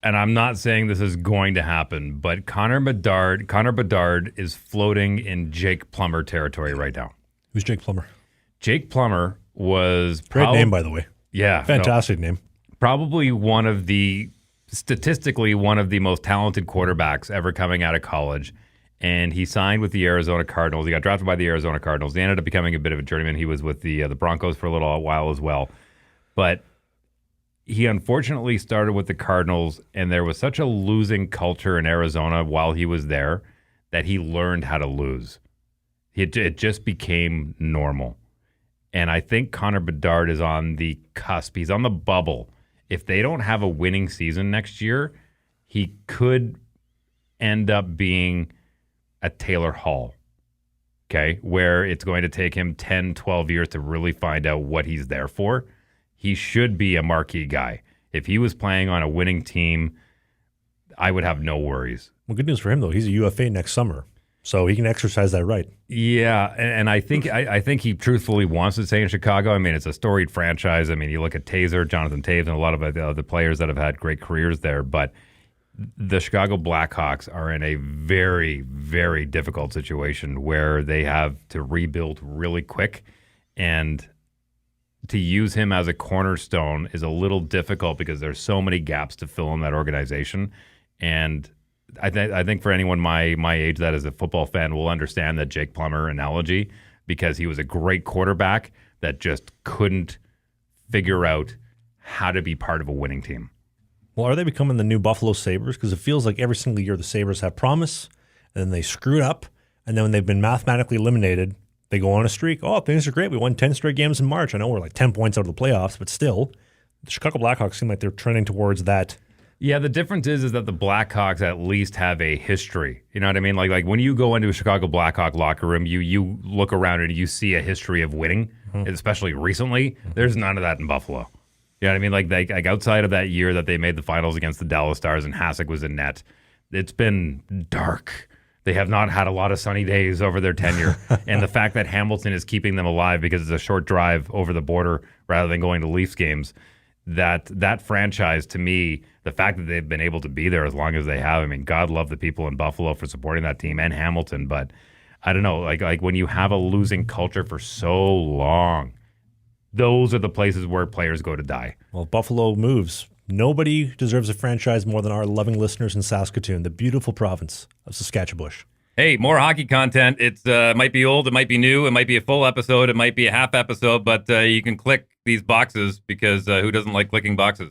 and I'm not saying this is going to happen, but Connor Bedard is floating in Jake Plummer territory right now. Who's Jake Plummer? Jake Plummer was Great name, by the way. Yeah, Fantastic name. probably statistically one of the most talented quarterbacks ever coming out of college. And he signed with the Arizona Cardinals. He got drafted by the Arizona Cardinals. He ended up becoming a bit of a journeyman. He was with the Broncos for a little while as well. But he unfortunately started with the Cardinals, and there was such a losing culture in Arizona while he was there that he learned how to lose. It just became normal. And I think Connor Bedard is on the cusp. He's on the bubble. If they don't have a winning season next year, he could end up being a Taylor Hall, okay, where it's going to take him 10, 12 years to really find out what he's there for. He should be a marquee guy. If he was playing on a winning team, I would have no worries. Well, good news for him, though. He's a UFA next summer, so he can exercise that right. Yeah, and I think he truthfully wants to stay in Chicago. I mean, it's a storied franchise. I mean, you look at Taser, Jonathan Taves, and a lot of the other players that have had great careers there, but the Chicago Blackhawks are in a very, very difficult situation where they have to rebuild really quick, and to use him as a cornerstone is a little difficult because there's so many gaps to fill in that organization. And I think for anyone my age that is a football fan will understand that Jake Plummer analogy, because he was a great quarterback that just couldn't figure out how to be part of a winning team. Well, are they becoming the new Buffalo Sabres? Because it feels like every single year the Sabres have promise, and then they screw it up, and then when they've been mathematically eliminated, they go on a streak. Oh, things are great. We won 10 straight games in March. I know we're like 10 points out of the playoffs, but still, the Chicago Blackhawks seem like they're trending towards that. Yeah, the difference is that the Blackhawks at least have a history. You know what I mean? Like when you go into a Chicago Blackhawk locker room, you look around and you see a history of winning, especially recently. There's none of that in Buffalo. You know what I mean? Like outside of that year that they made the finals against the Dallas Stars and Hasek was in net, it's been dark. They have not had a lot of sunny days over their tenure. And the fact that Hamilton is keeping them alive because it's a short drive over the border rather than going to Leafs games, that franchise, to me, the fact that they've been able to be there as long as they have, I mean, God love the people in Buffalo for supporting that team and Hamilton. But I don't know, like when you have a losing culture for so long, those are the places where players go to die. Well, Buffalo moves. Nobody deserves a franchise more than our loving listeners in Saskatoon, the beautiful province of Saskatchewan. Hey, more hockey content. It might be old, it might be new, it might be a full episode, it might be a half episode, but you can click these boxes because who doesn't like clicking boxes?